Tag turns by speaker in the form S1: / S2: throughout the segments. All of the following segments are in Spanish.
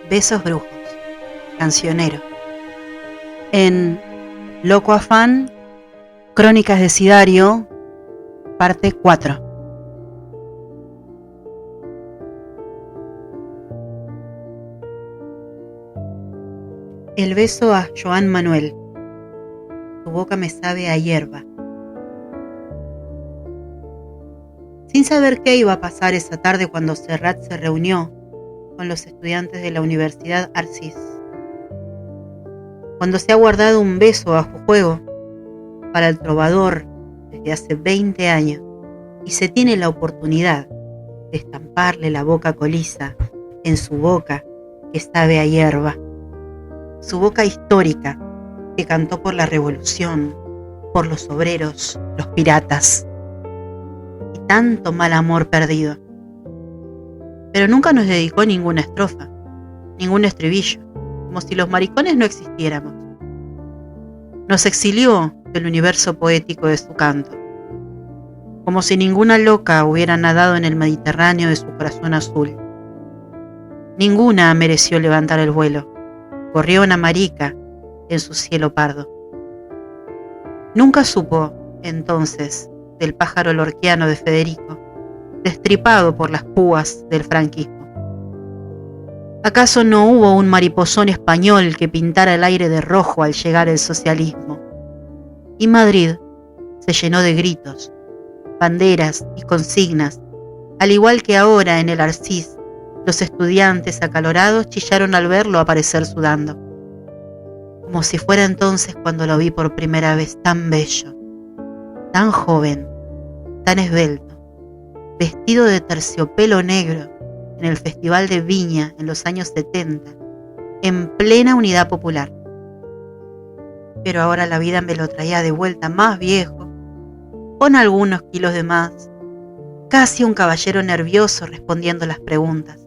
S1: Besos brujos, cancionero. En Loco Afán, Crónicas de Sidario, parte 4. El beso a Joan Manuel. Tu boca me sabe a hierba. Sin saber qué iba a pasar esa tarde cuando Serrat se reunió con los estudiantes de la Universidad Arcis, cuando se ha guardado un beso bajo juego para el trovador desde hace 20 años y se tiene la oportunidad de estamparle la boca coliza en su boca que sabe a hierba, su boca histórica que cantó por la revolución, por los obreros, los piratas y tanto mal amor perdido. Pero nunca nos dedicó ninguna estrofa, ningún estribillo, como si los maricones no existiéramos. Nos exilió del universo poético de su canto, como si ninguna loca hubiera nadado en el Mediterráneo de su corazón azul. Ninguna mereció levantar el vuelo, gorriona marica en su cielo pardo. Nunca supo, entonces, del pájaro lorquiano de Federico, destripado por las púas del franquismo. ¿Acaso no hubo un mariposón español que pintara el aire de rojo al llegar el socialismo? Y Madrid se llenó de gritos, banderas y consignas, al igual que ahora en el Arcis, los estudiantes acalorados chillaron al verlo aparecer sudando. Como si fuera entonces cuando lo vi por primera vez, tan bello, tan joven, tan esbelto, vestido de terciopelo negro en el Festival de Viña en los años 70, en plena Unidad Popular. Pero ahora la vida me lo traía de vuelta más viejo, con algunos kilos de más, casi un caballero nervioso respondiendo las preguntas,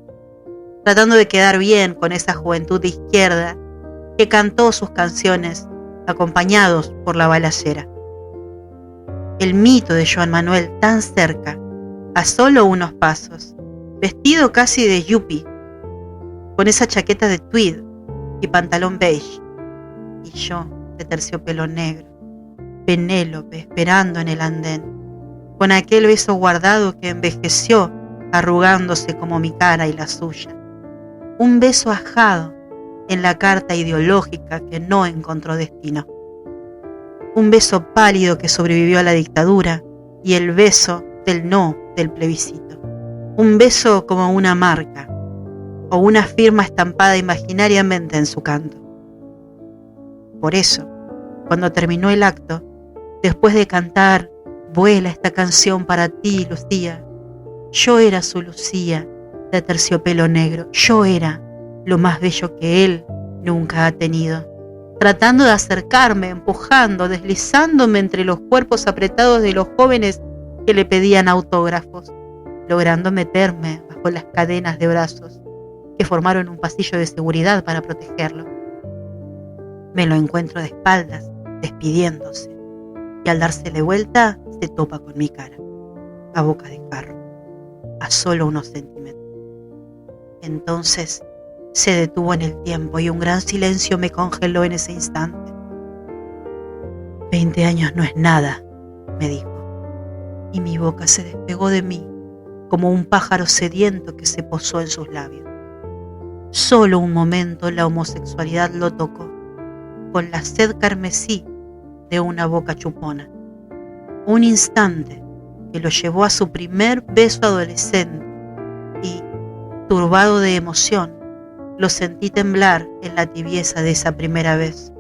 S1: tratando de quedar bien con esa juventud de izquierda que cantó sus canciones acompañados por la balacera. El mito de Joan Manuel tan cerca, a solo unos pasos, vestido casi de yuppie, con esa chaqueta de tweed y pantalón beige, y yo de terciopelo negro, Penélope esperando en el andén, con aquel beso guardado que envejeció arrugándose como mi cara y la suya, un beso ajado en la carta ideológica que no encontró destino, un beso pálido que sobrevivió a la dictadura y el beso del no del plebiscito, un beso como una marca o una firma estampada imaginariamente en su canto. Por eso, cuando terminó el acto, después de cantar "Vuela esta canción para ti, Lucía", yo era su Lucía de terciopelo negro, yo era lo más bello que él nunca ha tenido, tratando de acercarme, empujando, deslizándome entre los cuerpos apretados de los jóvenes que le pedían autógrafos, logrando meterme bajo las cadenas de brazos que formaron un pasillo de seguridad para protegerlo. Me lo encuentro de espaldas, despidiéndose, y al dársele vuelta se topa con mi cara, a boca de carro, a solo unos centímetros. Entonces se detuvo en el tiempo y un gran silencio me congeló en ese instante. 20 años no es nada, me dijo, y mi boca se despegó de mí como un pájaro sediento que se posó en sus labios. Solo un momento la homosexualidad lo tocó, con la sed carmesí de una boca chupona. Un instante que lo llevó a su primer beso adolescente y, turbado de emoción, lo sentí temblar en la tibieza de esa primera vez,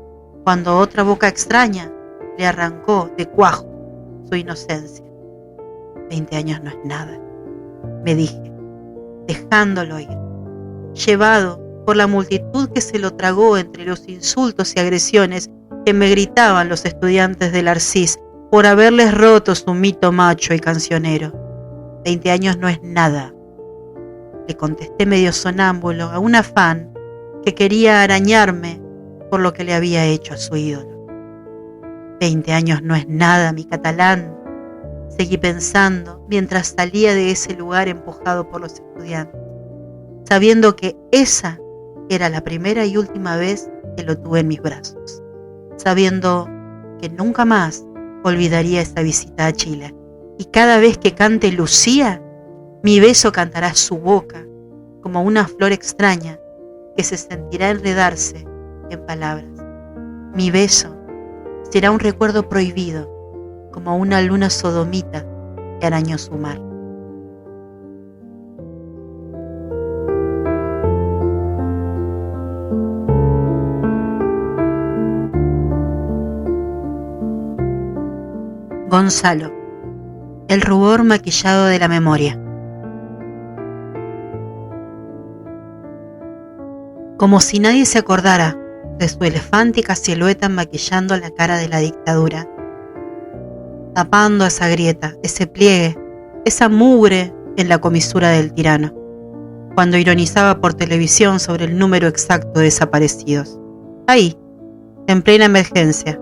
S1: cuando otra boca extraña le arrancó de cuajo su inocencia. 20 años no es nada, me dije, dejándolo ir, llevado por la multitud que se lo tragó entre los insultos y agresiones que me gritaban los estudiantes del Arcis por haberles roto su mito macho y cancionero. 20 años no es nada, le contesté medio sonámbulo a una fan que quería arañarme por lo que le había hecho a su ídolo. 20 años no es nada, mi catalán, seguí pensando mientras salía de ese lugar empujado por los estudiantes, sabiendo que esa Era la primera y última vez que lo tuve en mis brazos, sabiendo que nunca más olvidaría esa visita a Chile. Y cada vez que cante Lucía, mi beso cantará su boca como una flor extraña que se sentirá enredarse en palabras. Mi beso será un recuerdo prohibido, como una luna sodomita que arañó su mar. Gonzalo, el rubor maquillado de la memoria. Como si nadie se acordara de su elefántica silueta maquillando la cara de la dictadura, tapando esa grieta, ese pliegue, esa mugre en la comisura del tirano, cuando ironizaba por televisión sobre el número exacto de desaparecidos. Ahí, en plena emergencia,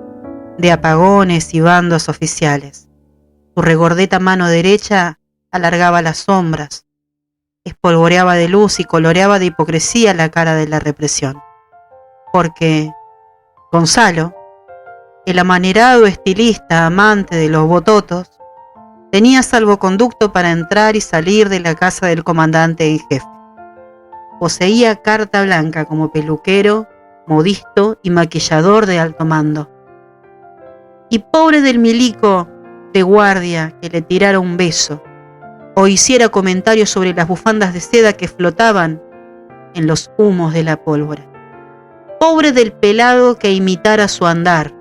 S1: de apagones y bandos oficiales, su regordeta mano derecha alargaba las sombras, espolvoreaba de luz y coloreaba de hipocresía la cara de la represión. Porque Gonzalo, el amanerado estilista amante de los bototos, tenía salvoconducto para entrar y salir de la casa del comandante en jefe. Poseía carta blanca como peluquero, modisto y maquillador de alto mando. Y pobre del milico de guardia que le tirara un beso o hiciera comentarios sobre las bufandas de seda que flotaban en los humos de la pólvora. Pobre del pelado que imitara su andar,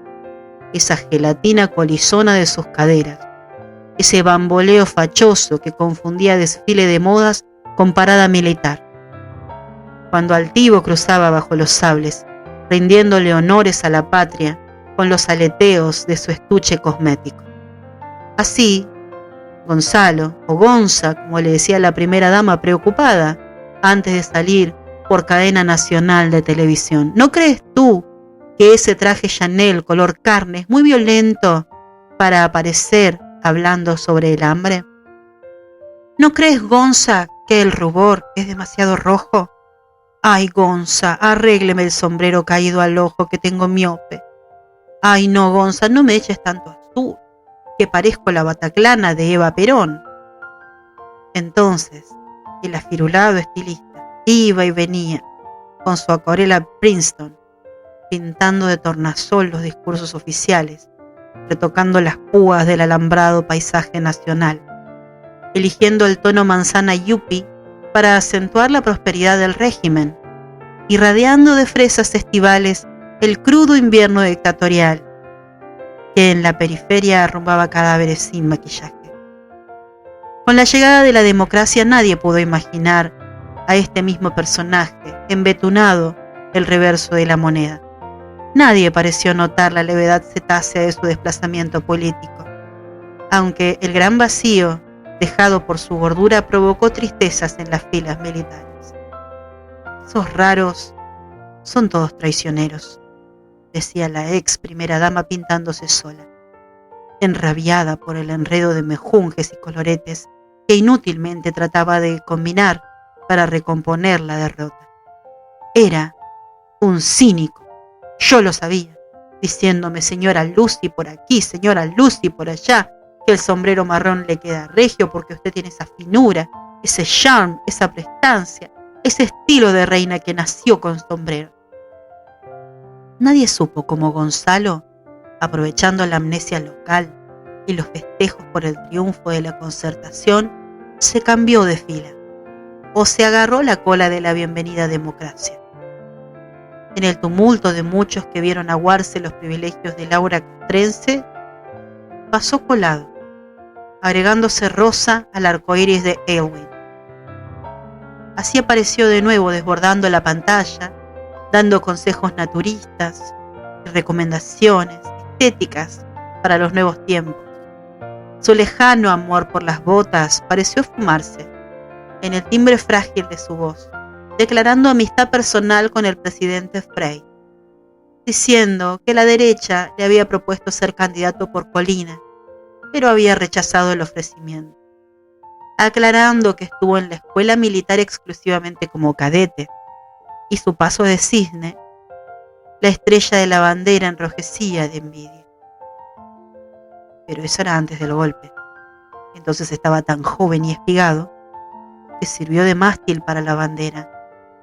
S1: esa gelatina colizona de sus caderas, ese bamboleo fachoso que confundía desfile de modas con parada militar. Cuando altivo cruzaba bajo los sables, rindiéndole honores a la patria con los aleteos de su estuche cosmético. Así, Gonzalo, o Gonza, como le decía la primera dama preocupada, antes de salir por cadena nacional de televisión. ¿No crees tú que ese traje Chanel color carne es muy violento para aparecer hablando sobre el hambre? ¿No crees, Gonza, que el rubor es demasiado rojo? Ay, Gonza, arrégleme el sombrero caído al ojo que tengo miope. Ay, no, Gonza, no me eches tanto azul, que parezco la Bataclana de Eva Perón. Entonces, el afirulado estilista iba y venía con su acuarela Princeton, pintando de tornasol los discursos oficiales, retocando las púas del alambrado paisaje nacional, eligiendo el tono manzana yuppie para acentuar la prosperidad del régimen, irradiando de fresas estivales el crudo invierno dictatorial, que en la periferia arrumbaba cadáveres sin maquillaje. Con la llegada de la democracia nadie pudo imaginar a este mismo personaje embetunado el reverso de la moneda. Nadie pareció notar la levedad cetácea de su desplazamiento político, aunque el gran vacío dejado por su gordura provocó tristezas en las filas militares. Esos raros son todos traicioneros, decía la ex primera dama pintándose sola, enrabiada por el enredo de mejunjes y coloretes que inútilmente trataba de combinar para recomponer la derrota. Era un cínico, yo lo sabía, diciéndome señora Lucy por aquí, señora Lucy por allá, que el sombrero marrón le queda regio porque usted tiene esa finura, ese charme, esa prestancia, ese estilo de reina que nació con sombrero. Nadie supo cómo Gonzalo, aprovechando la amnesia local y los festejos por el triunfo de la Concertación, se cambió de fila o se agarró la cola de la bienvenida democracia. En el tumulto de muchos que vieron aguarse los privilegios de Laura Castrense, pasó colado, agregándose rosa al arcoíris de Elwin. Así apareció de nuevo desbordando la pantalla, dando consejos naturistas y recomendaciones estéticas para los nuevos tiempos. Su lejano amor por las botas pareció fumarse en el timbre frágil de su voz, declarando amistad personal con el presidente Frei, diciendo que la derecha le había propuesto ser candidato por Colina, pero había rechazado el ofrecimiento, aclarando que estuvo en la escuela militar exclusivamente como cadete, y su paso de cisne, la estrella de la bandera enrojecía de envidia. Pero eso era antes del golpe. Entonces estaba tan joven y espigado que sirvió de mástil para la bandera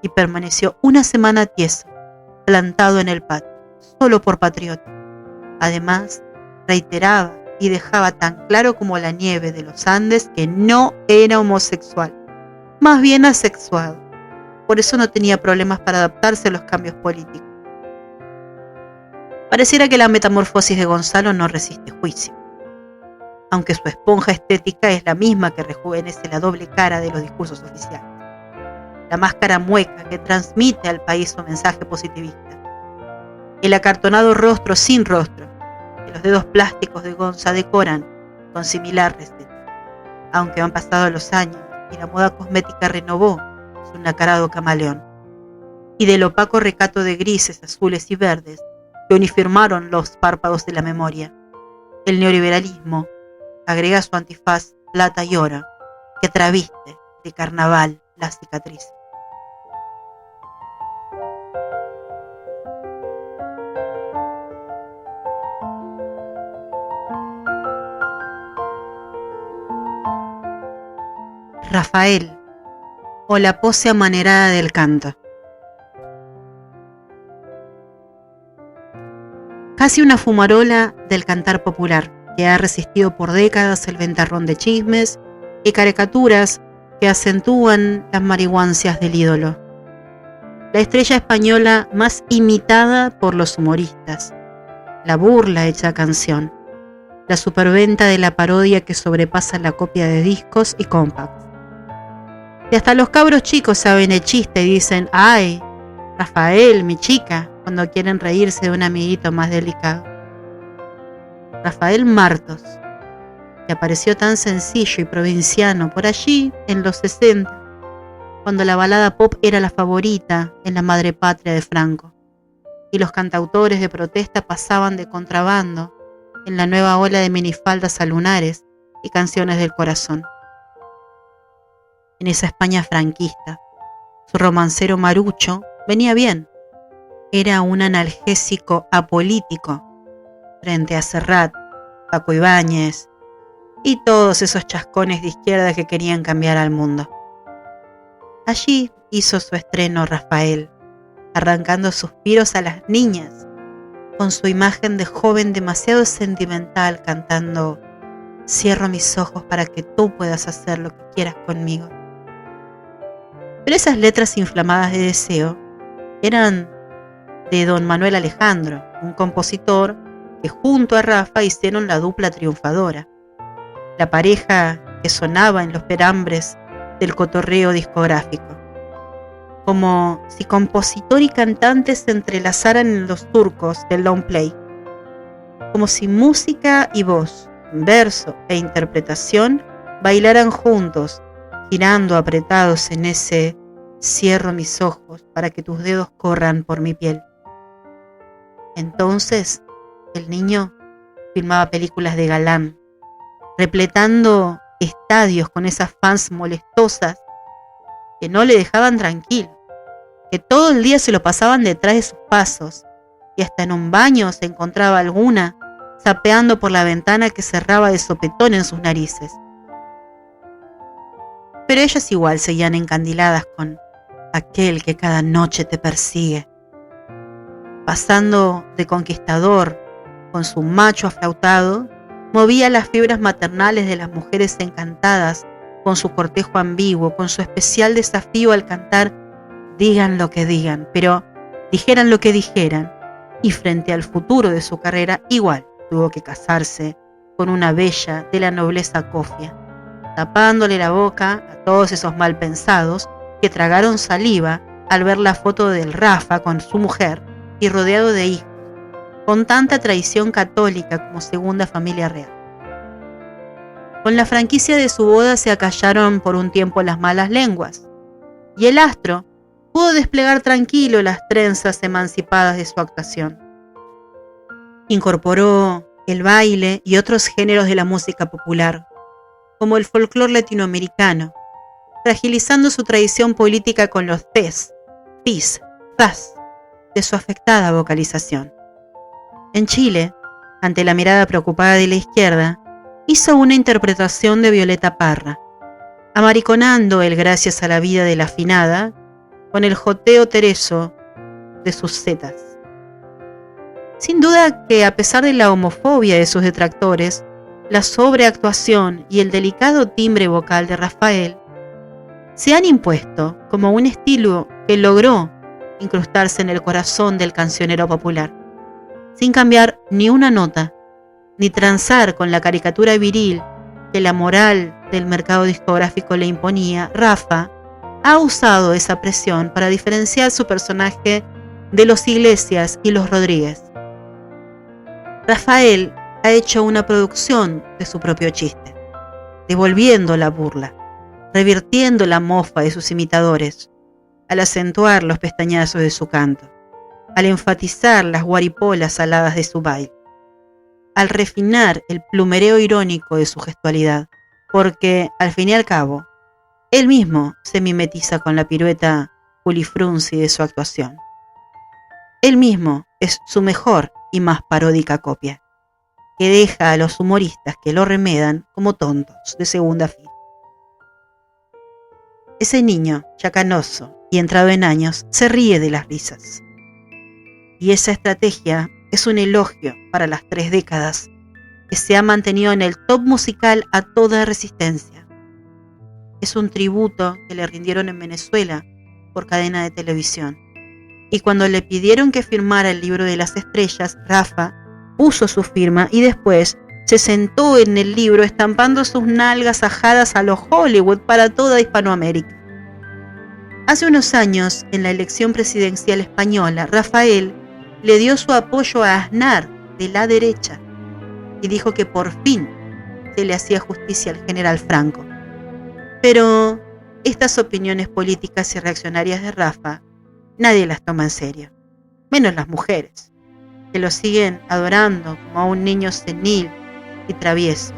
S1: y permaneció una semana tieso, plantado en el patio, solo por patriota. Además, reiteraba y dejaba tan claro como la nieve de los Andes que no era homosexual, más bien asexuado. Por eso no tenía problemas para adaptarse a los cambios políticos. Pareciera que la metamorfosis de Gonzalo no resiste juicio, aunque su esponja estética es la misma que rejuvenece la doble cara de los discursos oficiales. La máscara mueca que transmite al país su mensaje positivista. El acartonado rostro sin rostro, que los dedos plásticos de Gonza decoran con similar receta. Aunque han pasado los años y la moda cosmética renovó su nacarado camaleón. Y del opaco recato de grises, azules y verdes que uniformaron los párpados de la memoria. El neoliberalismo agrega su antifaz plata y oro, que traviste de carnaval las cicatrices. Rafael, o la pose amanerada del canto. Casi una fumarola del cantar popular, que ha resistido por décadas el ventarrón de chismes y caricaturas que acentúan las marihuancias del ídolo. La estrella española más imitada por los humoristas, la burla hecha canción, la superventa de la parodia que sobrepasa la copia de discos y compacts. Y hasta los cabros chicos saben el chiste y dicen, ¡ay, Rafael, mi chica!, cuando quieren reírse de un amiguito más delicado. Rafael Martos, que apareció tan sencillo y provinciano por allí en los 60, cuando la balada pop era la favorita en la madre patria de Franco, y los cantautores de protesta pasaban de contrabando en la nueva ola de minifaldas a lunares y canciones del corazón. En esa España franquista, su romancero marucho venía bien. Era un analgésico apolítico frente a Serrat, Paco Ibáñez y todos esos chascones de izquierda que querían cambiar al mundo. Allí hizo su estreno Rafael, arrancando suspiros a las niñas, con su imagen de joven demasiado sentimental cantando «Cierro mis ojos para que tú puedas hacer lo que quieras conmigo». Pero esas letras inflamadas de deseo eran de don Manuel Alejandro, un compositor que junto a Rafa hicieron la dupla triunfadora, la pareja que sonaba en los perambres del cotorreo discográfico, como si compositor y cantante se entrelazaran en los surcos del long play, como si música y voz, verso e interpretación bailaran juntos, girando apretados en ese «Cierro mis ojos para que tus dedos corran por mi piel». Entonces, el niño filmaba películas de galán, repletando estadios con esas fans molestosas que no le dejaban tranquilo, que todo el día se lo pasaban detrás de sus pasos, y hasta en un baño se encontraba alguna zapeando por la ventana que cerraba de sopetón en sus narices. Pero ellas igual seguían encandiladas con aquel que cada noche te persigue, pasando de conquistador con su macho aflautado, movía las fibras maternales de las mujeres encantadas con su cortejo ambiguo, con su especial desafío al cantar «digan lo que digan», pero dijeran lo que dijeran, y frente al futuro de su carrera igual tuvo que casarse con una bella de la nobleza cofia, tapándole la boca a todos esos malpensados que tragaron saliva al ver la foto del Rafa con su mujer y rodeado de hijos, con tanta tradición católica como segunda familia real. Con la franquicia de su boda se acallaron por un tiempo las malas lenguas, y el astro pudo desplegar tranquilo las trenzas emancipadas de su actuación. Incorporó el baile y otros géneros de la música popular, como el folclore latinoamericano, fragilizando su tradición política con los Cs, faz de su afectada vocalización. En Chile, ante la mirada preocupada de la izquierda, hizo una interpretación de Violeta Parra, amariconando el gracias a la vida de la afinada con el joteo tereso de sus zetas. Sin duda que a pesar de la homofobia de sus detractores, la sobreactuación y el delicado timbre vocal de Rafael se han impuesto como un estilo que logró incrustarse en el corazón del cancionero popular, sin cambiar ni una nota, ni transar con la caricatura viril que la moral del mercado discográfico le imponía. Rafa ha usado esa presión para diferenciar su personaje de los Iglesias y los Rodríguez. Rafael ha hecho una producción de su propio chiste, devolviendo la burla, revirtiendo la mofa de sus imitadores, al acentuar los pestañazos de su canto, al enfatizar las guaripolas aladas de su baile, al refinar el plumereo irónico de su gestualidad, porque, al fin y al cabo, él mismo se mimetiza con la pirueta culifrunci de su actuación. Él mismo es su mejor y más paródica copia, que deja a los humoristas que lo remedan como tontos de segunda fila. Ese niño, chacanoso y entrado en años, se ríe de las risas. Y esa estrategia es un elogio para las 3 décadas que se ha mantenido en el top musical a toda resistencia. Es un tributo que le rindieron en Venezuela por cadena de televisión. Y cuando le pidieron que firmara el libro de las estrellas, Rafa puso su firma y después se sentó en el libro estampando sus nalgas ajadas a los Hollywood para toda Hispanoamérica. Hace unos años, en la elección presidencial española, Rafael le dio su apoyo a Aznar de la derecha y dijo que por fin se le hacía justicia al general Franco. Pero estas opiniones políticas y reaccionarias de Rafa nadie las toma en serio, menos las mujeres, que lo siguen adorando como a un niño senil y travieso.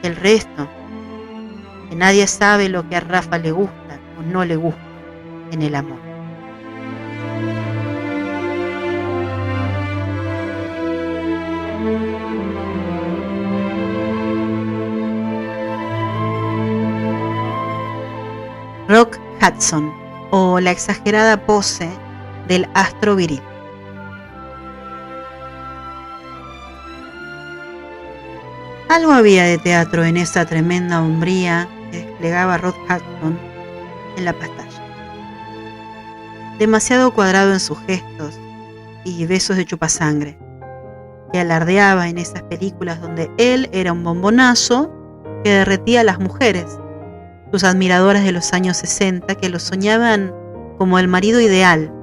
S1: El resto, que nadie sabe lo que a Rafa le gusta o no le gusta en el amor. Rock Hudson, o la exagerada pose del astro viril. Algo había de teatro en esa tremenda hombría que desplegaba Rock Hudson en la pantalla. Demasiado cuadrado en sus gestos y besos de chupasangre, que alardeaba en esas películas donde él era un bombonazo que derretía a las mujeres, sus admiradoras de los años 60, que lo soñaban como el marido ideal,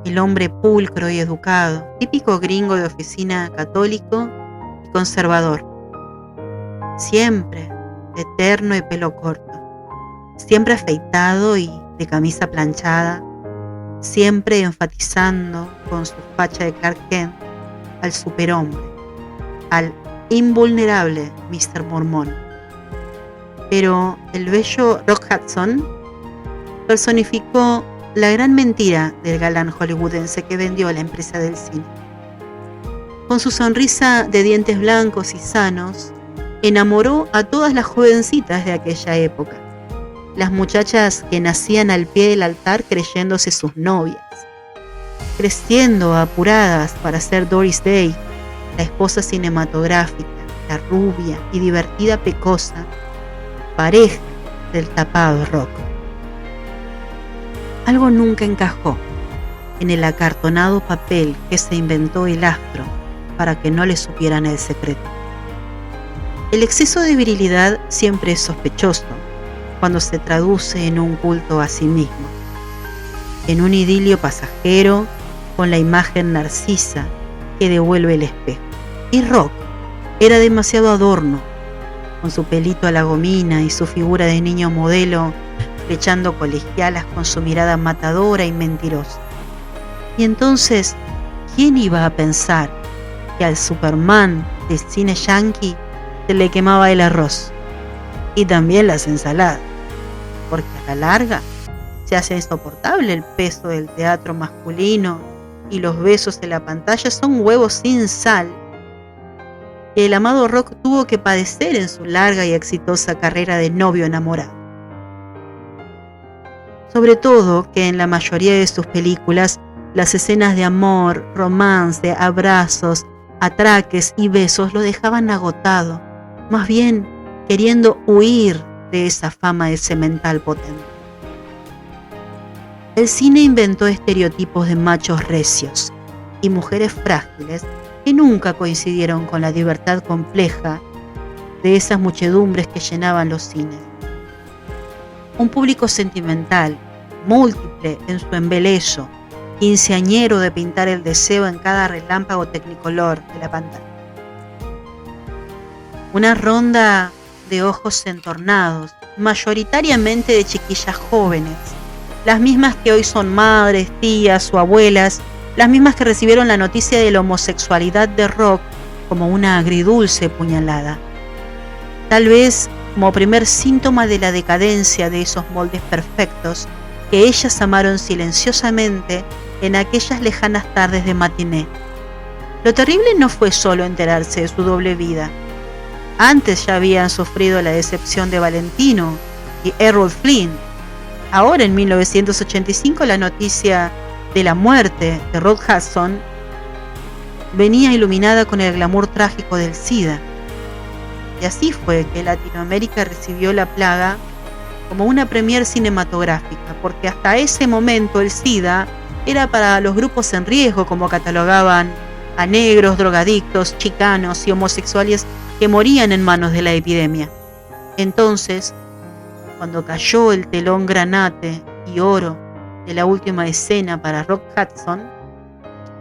S1: el hombre pulcro y educado, típico gringo de oficina, católico y conservador, siempre de terno y pelo corto, siempre afeitado y de camisa planchada, siempre enfatizando con su facha de Clark Kent al superhombre, al invulnerable Mr. Mormón. Pero el bello Rock Hudson personificó la gran mentira del galán hollywoodense que vendió la empresa del cine. Con su sonrisa de dientes blancos y sanos, enamoró a todas las jovencitas de aquella época, las muchachas que nacían al pie del altar creyéndose sus novias, creciendo apuradas para ser Doris Day, la esposa cinematográfica, la rubia y divertida pecosa, pareja del tapado Rock. Algo nunca encajó en el acartonado papel que se inventó el astro para que no le supieran el secreto. El exceso de virilidad siempre es sospechoso cuando se traduce en un culto a sí mismo, en un idilio pasajero con la imagen narcisa que devuelve el espejo. Y Rock era demasiado adorno, con su pelito a la gomina y su figura de niño modelo flechando colegialas con su mirada matadora y mentirosa. Y entonces, ¿quién iba a pensar que al Superman del cine yankee se le quemaba el arroz y también las ensaladas? Porque a la larga se hace insoportable el peso del teatro masculino y los besos en la pantalla son huevos sin sal que el amado Rock tuvo que padecer en su larga y exitosa carrera de novio enamorado. Sobre todo que en la mayoría de sus películas las escenas de amor, romance, abrazos, atraques y besos lo dejaban agotado, más bien queriendo huir de esa fama de semental potente. El cine inventó estereotipos de machos recios y mujeres frágiles que nunca coincidieron con la libertad compleja de esas muchedumbres que llenaban los cines. Un público sentimental, múltiple en su embeleso, quinceañero de pintar el deseo en cada relámpago tecnicolor de la pantalla. Una ronda de ojos entornados, mayoritariamente de chiquillas jóvenes, las mismas que hoy son madres, tías o abuelas, las mismas que recibieron la noticia de la homosexualidad de Rock como una agridulce puñalada. Tal vez como primer síntoma de la decadencia de esos moldes perfectos que ellas amaron silenciosamente en aquellas lejanas tardes de matiné. Lo terrible no fue solo enterarse de su doble vida. Antes ya habían sufrido la decepción de Valentino y Errol Flynn. Ahora, en 1985, la noticia de la muerte de Rock Hudson venía iluminada con el glamour trágico del SIDA. Y así fue que Latinoamérica recibió la plaga como una premier cinematográfica, porque hasta ese momento el SIDA era para los grupos en riesgo, como catalogaban a negros, drogadictos, chicanos y homosexuales que morían en manos de la epidemia. Entonces, cuando cayó el telón granate y oro de la última escena para Rock Hudson,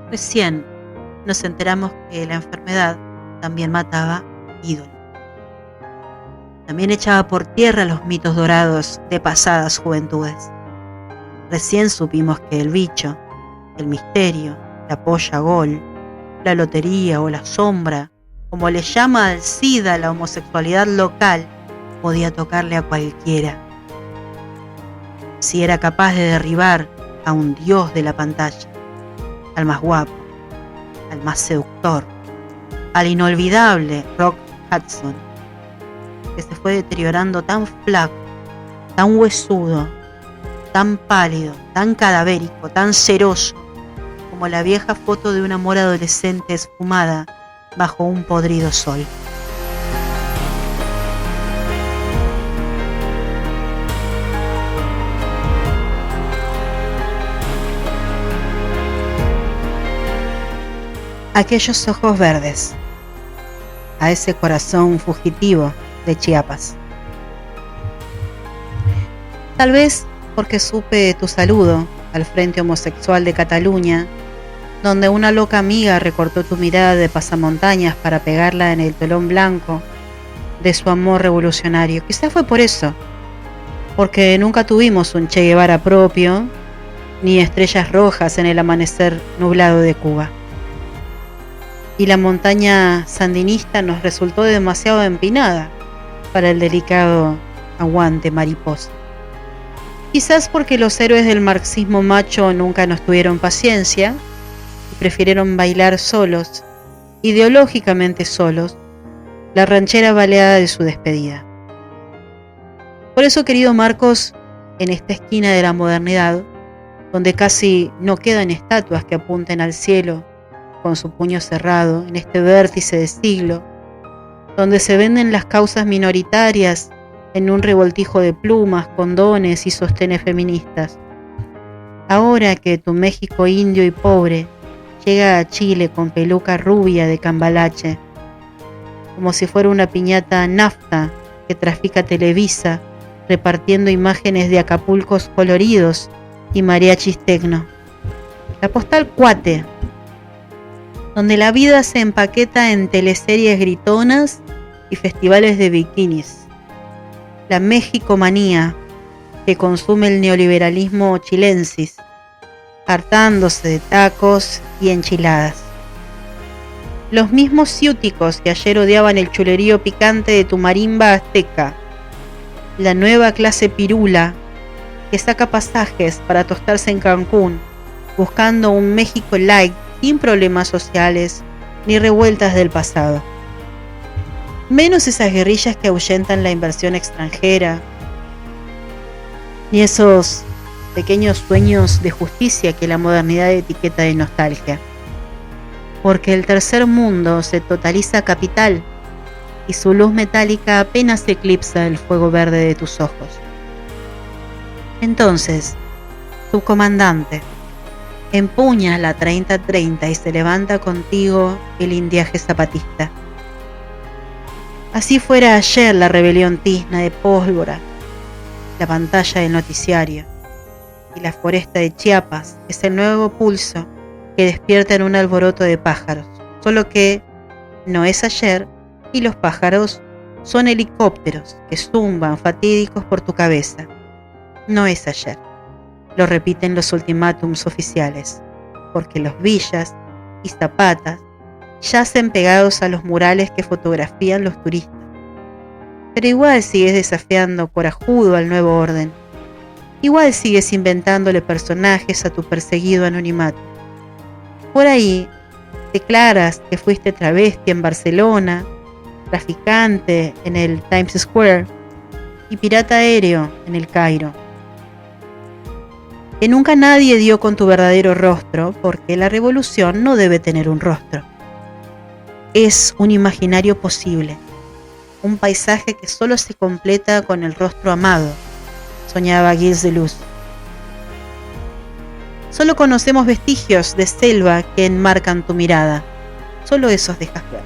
S1: recién nos enteramos que la enfermedad también mataba ídolos. También echaba por tierra los mitos dorados de pasadas juventudes. Recién supimos que el bicho, el misterio, la polla gol, la lotería o la sombra, como le llama al SIDA la homosexualidad local, podía tocarle a cualquiera. Si era capaz de derribar a un dios de la pantalla, al más guapo, al más seductor, al inolvidable Rock Hudson, que se fue deteriorando tan flaco, tan huesudo, tan pálido, tan cadavérico, tan ceroso, como la vieja foto de un amor adolescente esfumada bajo un podrido sol. Aquellos ojos verdes, a ese corazón fugitivo de Chiapas. Tal vez porque supe tu saludo al Frente Homosexual de Cataluña, donde una loca amiga recortó tu mirada de pasamontañas para pegarla en el telón blanco de su amor revolucionario. Quizás fue por eso, porque nunca tuvimos un Che Guevara propio, ni estrellas rojas en el amanecer nublado de Cuba. Y la montaña sandinista nos resultó demasiado empinada para el delicado aguante mariposa. Quizás porque los héroes del marxismo macho nunca nos tuvieron paciencia y prefirieron bailar solos, ideológicamente solos, la ranchera baleada de su despedida. Por eso, querido Marcos, en esta esquina de la modernidad, donde casi no quedan estatuas que apunten al cielo con su puño cerrado, en este vértice de siglo, donde se venden las causas minoritarias en un revoltijo de plumas, condones y sostenes feministas. Ahora que tu México indio y pobre llega a Chile con peluca rubia de cambalache, como si fuera una piñata nafta que trafica Televisa, repartiendo imágenes de Acapulcos coloridos y mariachis tecno. La postal Cuate, donde la vida se empaqueta en teleseries gritonas y festivales de bikinis. La México-manía que consume el neoliberalismo chilensis, hartándose de tacos y enchiladas. Los mismos ciúticos que ayer odiaban el chulerío picante de tu marimba azteca. La nueva clase pirula que saca pasajes para tostarse en Cancún, buscando un México light sin problemas sociales ni revueltas del pasado. Menos esas guerrillas que ahuyentan la inversión extranjera, ni esos pequeños sueños de justicia que la modernidad etiqueta de nostalgia. Porque el tercer mundo se totaliza capital y su luz metálica apenas eclipsa el fuego verde de tus ojos. Entonces, tu comandante empuña la 30-30 y se levanta contigo el indiaje zapatista. Así fuera ayer la rebelión tizna de pólvora, la pantalla del noticiario y la foresta de Chiapas es el nuevo pulso que despierta en un alboroto de pájaros, solo que no es ayer y los pájaros son helicópteros que zumban fatídicos por tu cabeza. No es ayer, lo repiten los ultimátums oficiales, porque los Villas y Zapatas yacen pegados a los murales que fotografían los turistas. Pero igual sigues desafiando corajudo al nuevo orden. Igual sigues inventándole personajes a tu perseguido anonimato. Por ahí declaras que fuiste travesti en Barcelona, traficante en el Times Square y pirata aéreo en el Cairo. Que nunca nadie dio con tu verdadero rostro, porque la revolución no debe tener un rostro. Es un imaginario posible, un paisaje que solo se completa con el rostro amado, soñaba Gilles Deleuze. Solo conocemos vestigios de selva que enmarcan tu mirada, solo esos dejas ver,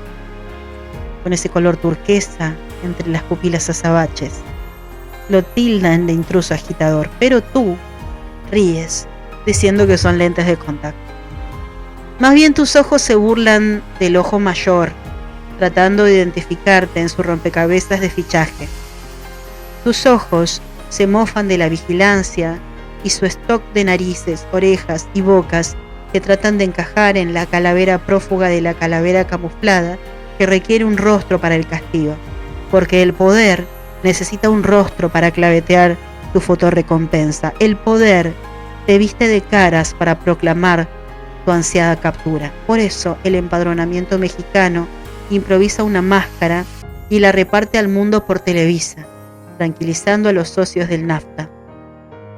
S1: con ese color turquesa entre las pupilas azabaches. Lo tildan de intruso agitador, pero tú ríes, diciendo que son lentes de contacto. Más bien tus ojos se burlan del ojo mayor, tratando de identificarte en su rompecabezas de fichaje. Tus ojos se mofan de la vigilancia y su stock de narices, orejas y bocas que tratan de encajar en la calavera prófuga de la calavera camuflada que requiere un rostro para el castigo, porque el poder necesita un rostro para clavetear tu fotorrecompensa. El poder te viste de caras para proclamar tu ansiada captura. Por eso el empadronamiento mexicano improvisa una máscara y la reparte al mundo por Televisa, tranquilizando a los socios del NAFTA,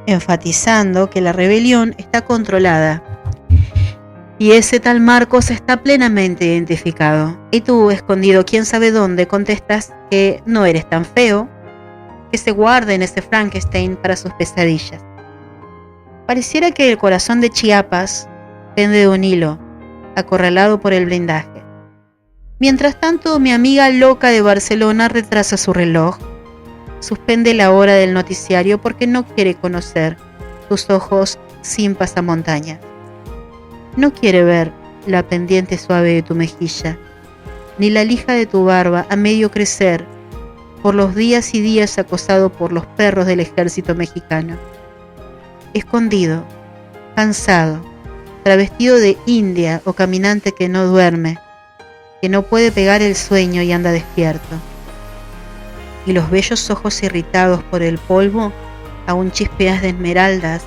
S1: enfatizando que la rebelión está controlada y ese tal Marcos está plenamente identificado. Y tú, escondido quién sabe dónde, contestas que no eres tan feo, que se guarden ese Frankenstein para sus pesadillas. Pareciera que el corazón de Chiapas pende de un hilo, acorralado por el blindaje. Mientras tanto, mi amiga loca de Barcelona retrasa su reloj, suspende la hora del noticiario porque no quiere conocer tus ojos sin pasamontañas. No quiere ver la pendiente suave de tu mejilla, ni la lija de tu barba a medio crecer por los días y días acosado por los perros del ejército mexicano. Escondido, cansado, travestido de india o caminante que no duerme, que no puede pegar el sueño y anda despierto. Y los bellos ojos irritados por el polvo aún chispeas de esmeraldas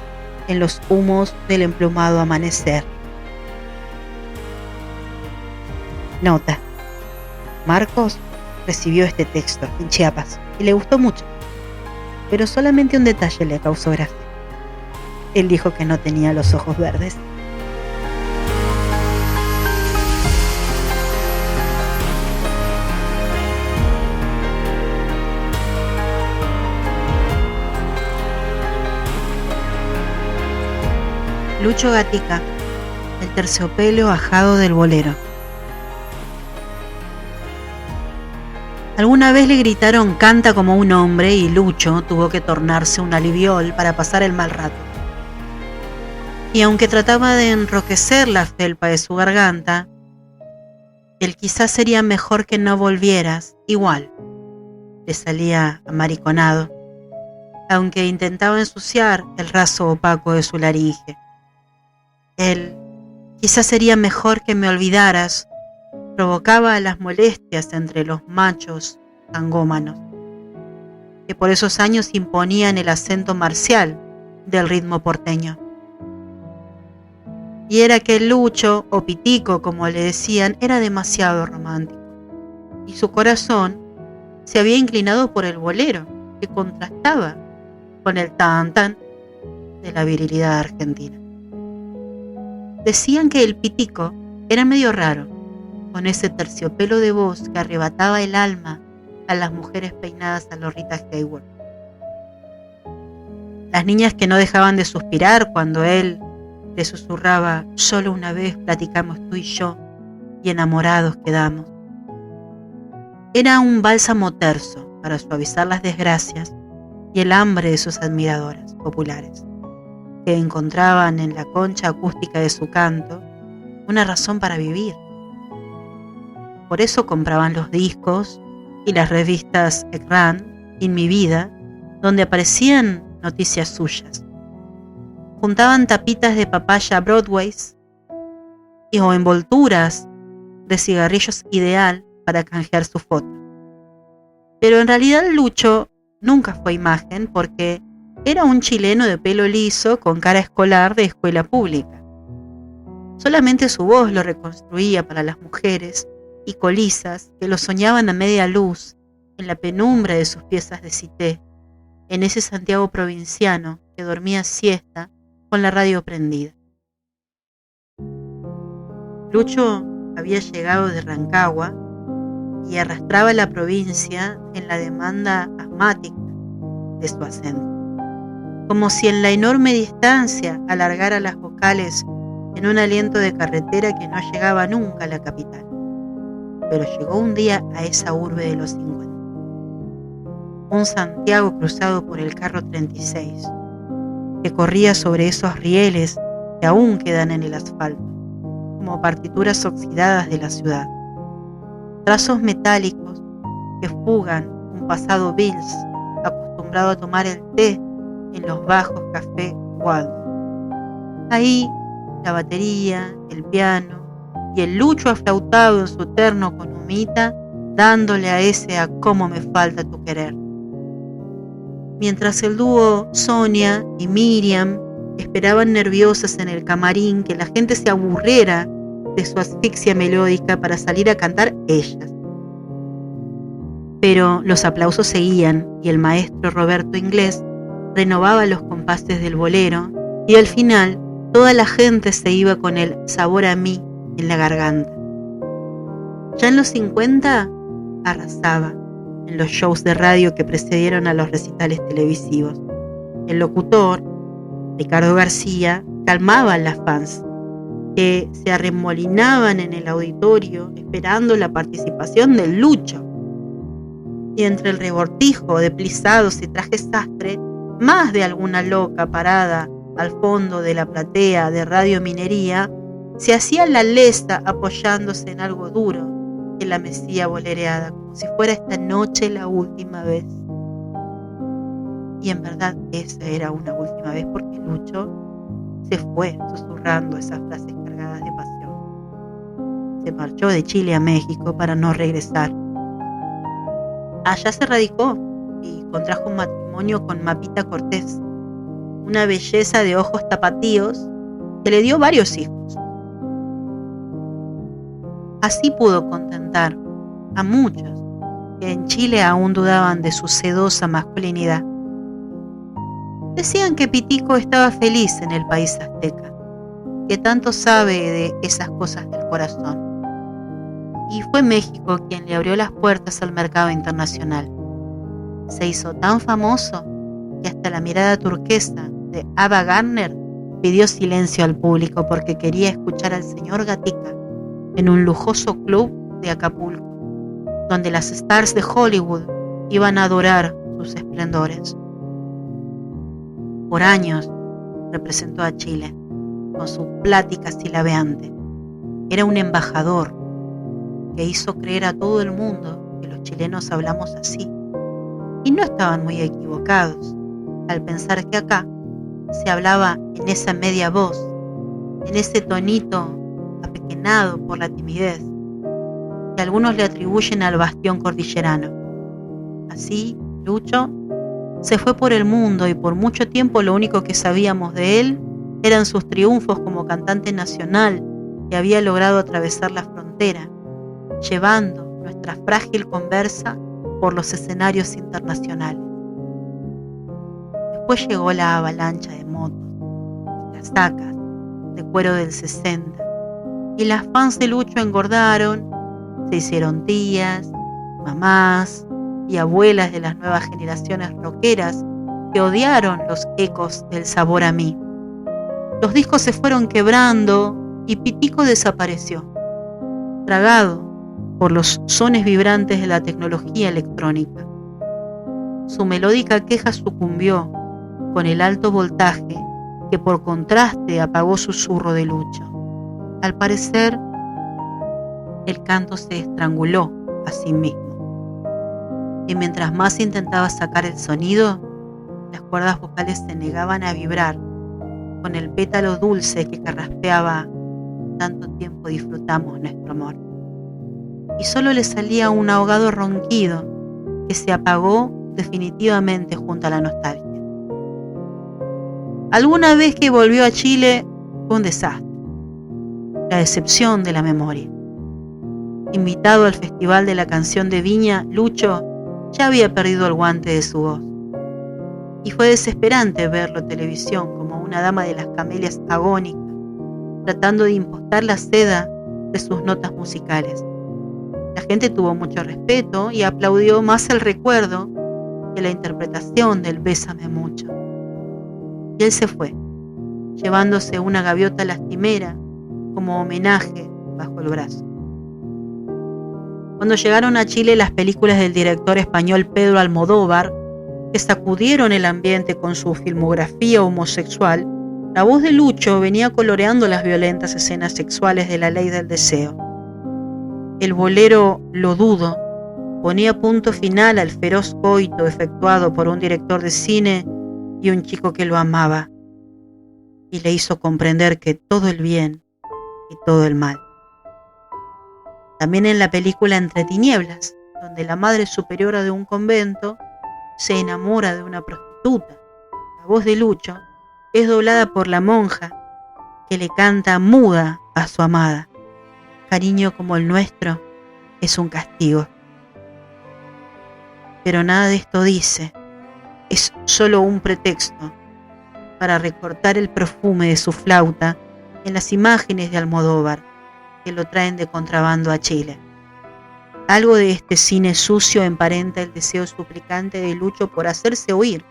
S1: en los humos del emplumado amanecer. Nota: Marcos recibió este texto en Chiapas y le gustó mucho, pero solamente un detalle le causó gracia. Él dijo que no tenía los ojos verdes. Lucho Gatica, el terciopelo ajado del bolero. Alguna vez le gritaron canta como un hombre y Lucho tuvo que tornarse un aliviol para pasar el mal rato. Y aunque trataba de enroquecer la felpa de su garganta, el quizás sería mejor que no volvieras, igual le salía amariconado, aunque intentaba ensuciar el raso opaco de su laringe. El quizás sería mejor que me olvidaras provocaba las molestias entre los machos angómanos, que por esos años imponían el acento marcial del ritmo porteño. Y era que Lucho, o Pitico como le decían, era demasiado romántico, y su corazón se había inclinado por el bolero, que contrastaba con el tan-tan de la virilidad argentina. Decían que el Pitico era medio raro, con ese terciopelo de voz que arrebataba el alma a las mujeres peinadas a lo Rita Hayworth. Las niñas que no dejaban de suspirar cuando él le susurraba: solo una vez platicamos tú y yo, y enamorados quedamos. Era un bálsamo terso para suavizar las desgracias y el hambre de sus admiradoras populares, que encontraban en la concha acústica de su canto una razón para vivir. Por eso compraban los discos y las revistas Ekran y Mi Vida, donde aparecían noticias suyas. Juntaban tapitas de papaya Broadways o envolturas de cigarrillos Ideal para canjear su foto. Pero en realidad Lucho nunca fue imagen, porque era un chileno de pelo liso con cara escolar de escuela pública. Solamente su voz lo reconstruía para las mujeres y colisas que lo soñaban a media luz en la penumbra de sus piezas de cité, en ese Santiago provinciano que dormía siesta con la radio prendida. Lucho había llegado de Rancagua y arrastraba la provincia en la demanda asmática de su acento, como si en la enorme distancia alargara las vocales en un aliento de carretera que no llegaba nunca a la capital. Pero llegó un día a esa urbe de los 50. Un Santiago cruzado por el carro 36, que corría sobre esos rieles que aún quedan en el asfalto, como partituras oxidadas de la ciudad. Trazos metálicos que fugan un pasado Bills, acostumbrado a tomar el té en los bajos café Waldo. Ahí, la batería, el piano y el Lucho aflautado en su terno con humita, dándole a ese a cómo me falta tu querer. Mientras el dúo Sonia y Miriam esperaban nerviosas en el camarín que la gente se aburriera de su asfixia melódica para salir a cantar ellas. Pero los aplausos seguían y el maestro Roberto Inglés renovaba los compases del bolero, y al final toda la gente se iba con el sabor a mí en la garganta. Ya en los 50 arrasaba en los shows de radio que precedieron a los recitales televisivos. El locutor, Ricardo García, calmaba a las fans, que se arremolinaban en el auditorio esperando la participación del Lucho. Y entre el revoltijo de plisados y trajes sastre, más de alguna loca parada al fondo de la platea de Radio Minería se hacía la lesa apoyándose en algo duro que la mecía bolereada, como si fuera esta noche la última vez. Y en verdad esa era una última vez, porque Lucho se fue susurrando esas frases cargadas de pasión. Se marchó de Chile a México para no regresar. Allá se radicó y contrajo un matrimonio con Mapita Cortés, una belleza de ojos tapatíos que le dio varios hijos. Así pudo contentar a muchos que en Chile aún dudaban de su sedosa masculinidad. Decían que Pitico estaba feliz en el país azteca, que tanto sabe de esas cosas del corazón. Y fue México quien le abrió las puertas al mercado internacional. Se hizo tan famoso que hasta la mirada turquesa de Ava Gardner pidió silencio al público porque quería escuchar al señor Gatica en un lujoso club de Acapulco, donde las stars de Hollywood iban a adorar sus esplendores. Por años representó a Chile con su plática silabeante. Era un embajador que hizo creer a todo el mundo que los chilenos hablamos así. Y no estaban muy equivocados al pensar que acá se hablaba en esa media voz, en ese tonito apequenado por la timidez que algunos le atribuyen al bastión cordillerano. Así, Lucho Se fue por el mundo y por mucho tiempo lo único que sabíamos de él eran sus triunfos como cantante nacional que había logrado atravesar la frontera, llevando nuestra frágil conversa por los escenarios internacionales. Después llegó la avalancha de motos, las sacas de cuero del 60, y las fans de Lucho engordaron, se hicieron tías, mamás y abuelas de las nuevas generaciones rockeras que odiaron los ecos del Sabor a mí. Los discos se fueron quebrando y Pitico desapareció, tragado por los sones vibrantes de la tecnología electrónica. Su melódica queja sucumbió con el alto voltaje que por contraste apagó susurro de Lucho. Al parecer, el canto se estranguló a sí mismo. Y mientras más intentaba sacar el sonido, las cuerdas vocales se negaban a vibrar con el pétalo dulce que carraspeaba. Tanto tiempo disfrutamos nuestro amor. Y solo le salía un ahogado ronquido que se apagó definitivamente junto a la nostalgia. Alguna vez que volvió a Chile fue un desastre, la decepción de la memoria. Invitado al Festival de la Canción de Viña, Lucho ya había perdido el guante de su voz. Y fue desesperante verlo en televisión como una dama de las camelias agónica, tratando de impostar la seda de sus notas musicales. La gente tuvo mucho respeto y aplaudió más el recuerdo que la interpretación del Bésame mucho. Y él se fue, llevándose una gaviota lastimera como homenaje bajo el brazo. Cuando llegaron a Chile las películas del director español Pedro Almodóvar, que sacudieron el ambiente con su filmografía homosexual, la voz de Lucho venía coloreando las violentas escenas sexuales de La Ley del Deseo. El bolero Lo Dudo ponía punto final al feroz coito efectuado por un director de cine y un chico que lo amaba, y le hizo comprender que todo el bien y todo el mal. También en la película Entre Tinieblas, donde la madre superiora de un convento se enamora de una prostituta. La voz de Lucho es doblada por la monja que le canta muda a su amada. Cariño como el nuestro es un castigo. Pero nada de esto dice, es solo un pretexto para recortar el perfume de su flauta en las imágenes de Almodóvar que lo traen de contrabando a Chile. Algo de este cine sucio emparenta el deseo suplicante de Lucho por hacerse oír,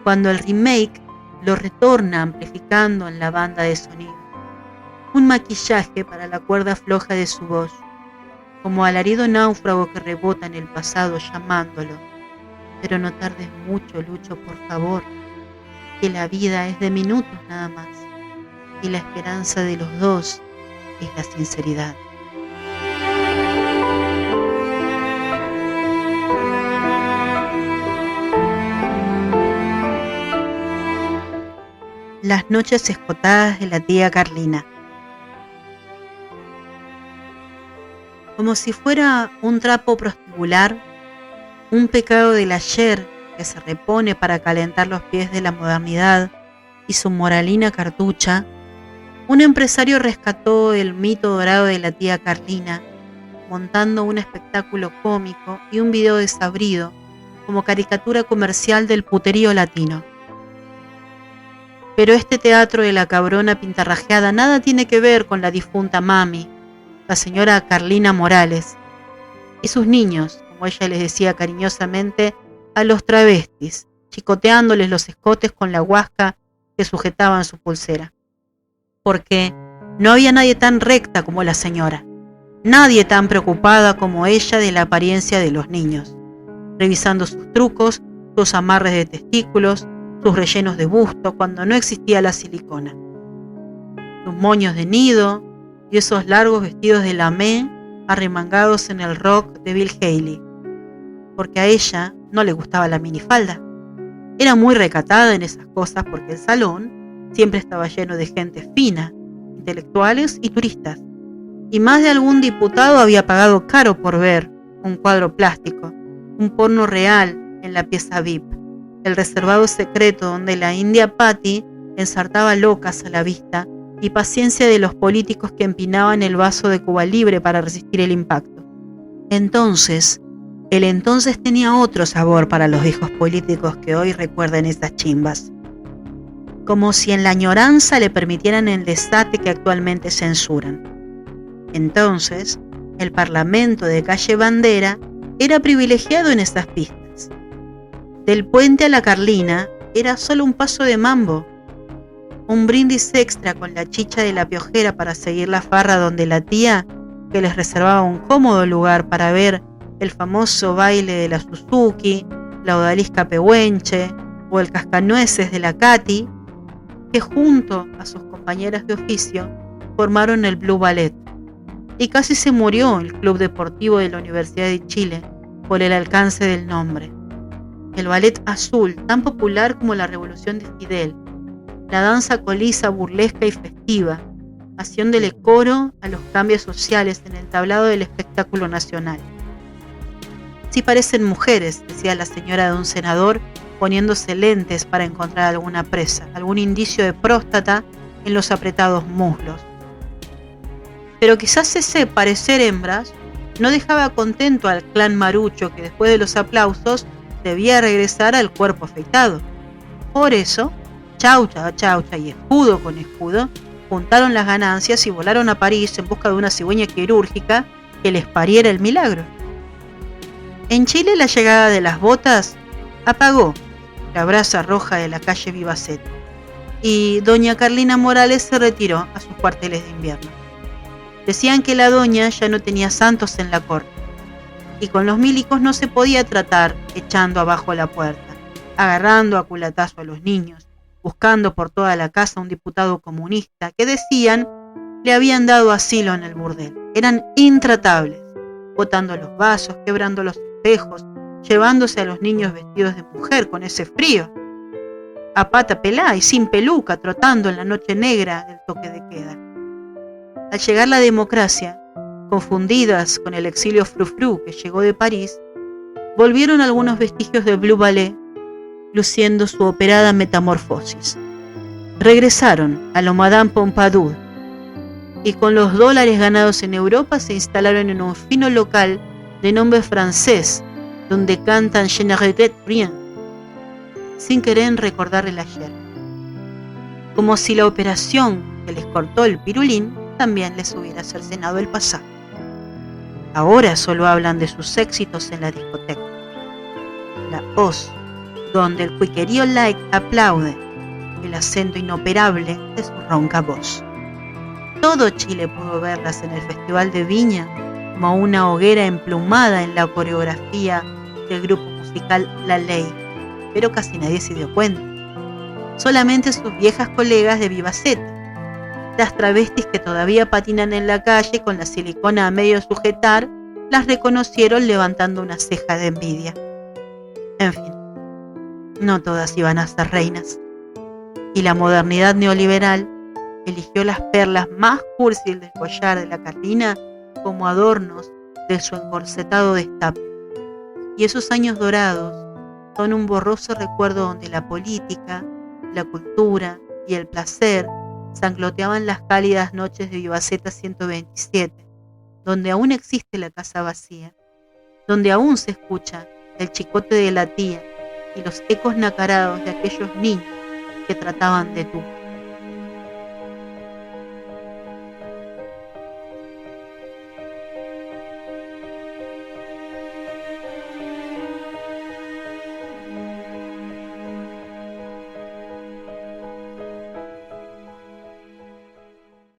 S1: cuando el remake lo retorna amplificando en la banda de sonido. Un maquillaje para la cuerda floja de su voz, como alarido náufrago que rebota en el pasado llamándolo. Pero no tardes mucho, Lucho, por favor, que la vida es de minutos nada más, y la esperanza de los dos es la sinceridad. Las noches escotadas de la tía Carlina. Como si fuera un trapo prostíbular, un pecado del ayer que se repone para calentar los pies de la modernidad y su moralina cartucha, un empresario rescató el mito dorado de la tía Carlina, montando un espectáculo cómico y un video desabrido como caricatura comercial del puterío latino. Pero este teatro de la cabrona pintarrajeada nada tiene que ver con la difunta mami, la señora Carlina Morales, y sus niños, como ella les decía cariñosamente a los travestis, chicoteándoles los escotes con la huasca que sujetaban su pulsera. Porque no había nadie tan recta como la señora, nadie tan preocupada como ella de la apariencia de los niños, revisando sus trucos, sus amarres de testículos, sus rellenos de busto cuando no existía la silicona, sus moños de nido y esos largos vestidos de lamé arremangados en el rock de Bill Haley, porque a ella no le gustaba la minifalda. Era muy recatada en esas cosas porque el salón siempre estaba lleno de gente fina, intelectuales y turistas, y más de algún diputado había pagado caro por ver un cuadro plástico, un porno real en la pieza VIP, el reservado secreto donde la india Patty ensartaba locas a la vista y paciencia de los políticos que empinaban el vaso de Cuba Libre para resistir el impacto. Entonces, el entonces tenía otro sabor para los viejos políticos que hoy recuerdan esas chimbas. Como si en la añoranza le permitieran el desate que actualmente censuran. Entonces, el Parlamento de Calle Bandera era privilegiado en esas pistas. Del puente a la Carlina era solo un paso de mambo, un brindis extra con la chicha de la piojera para seguir la farra donde la tía, que les reservaba un cómodo lugar para ver el famoso baile de la Suzuki, la odalisca pehuenche o el cascanueces de la Katy, que junto a sus compañeras de oficio formaron el Blue Ballet. Y casi se murió el Club Deportivo de la Universidad de Chile por el alcance del nombre. El ballet azul, tan popular como la Revolución de Fidel, la danza colisa, burlesca y festiva, haciéndole coro a los cambios sociales en el tablado del espectáculo nacional. Sí parecen mujeres, decía la señora de un senador, poniéndose lentes para encontrar alguna presa, algún indicio de próstata en los apretados muslos. Pero quizás ese parecer hembras no dejaba contento al clan marucho que después de los aplausos debía regresar al cuerpo afeitado. Por eso, chaucha a chaucha y escudo con escudo, juntaron las ganancias y volaron a París en busca de una cigüeña quirúrgica que les pariera el milagro. En Chile la llegada de las botas apagó la brasa roja de la calle Vivaceta y doña Carlina Morales se retiró a sus cuarteles de invierno. Decían que la doña ya no tenía santos en la corte y con los milicos no se podía tratar echando abajo la puerta, agarrando a culatazo a los niños, buscando por toda la casa a un diputado comunista que decían le habían dado asilo en el burdel. Eran intratables, botando los vasos, quebrando los espejos, llevándose a los niños vestidos de mujer con ese frío, a pata pelá y sin peluca, trotando en la noche negra del toque de queda. Al llegar la democracia, confundidas con el exilio frufru que llegó de París, volvieron algunos vestigios del Blue Ballet, luciendo su operada metamorfosis. Regresaron a lo Madame Pompadour y con los dólares ganados en Europa se instalaron en un fino local de nombre francés, donde cantan Je ne regrette rien, sin querer recordar el ayer. Como si la operación que les cortó el pirulín también les hubiera cercenado el pasado. Ahora solo hablan de sus éxitos en la discoteca. La Oz, donde el cuiquerío like aplaude el acento inoperable de su ronca voz. Todo Chile pudo verlas en el Festival de Viña como una hoguera emplumada en la coreografía del grupo musical La Ley, pero casi nadie se dio cuenta. Solamente sus viejas colegas de Vivaceta, las travestis que todavía patinan en la calle con la silicona a medio sujetar, las reconocieron levantando una ceja de envidia. En fin, no todas iban a ser reinas. Y la modernidad neoliberal eligió las perlas más cursis del collar de la Carlina como adornos de su encorsetado destape. Y esos años dorados son un borroso recuerdo donde la política, la cultura y el placer sangloteaban las cálidas noches de Vivaceta 127, donde aún existe la casa vacía, donde aún se escucha el chicote de la tía y los ecos nacarados de aquellos niños que trataban de tú.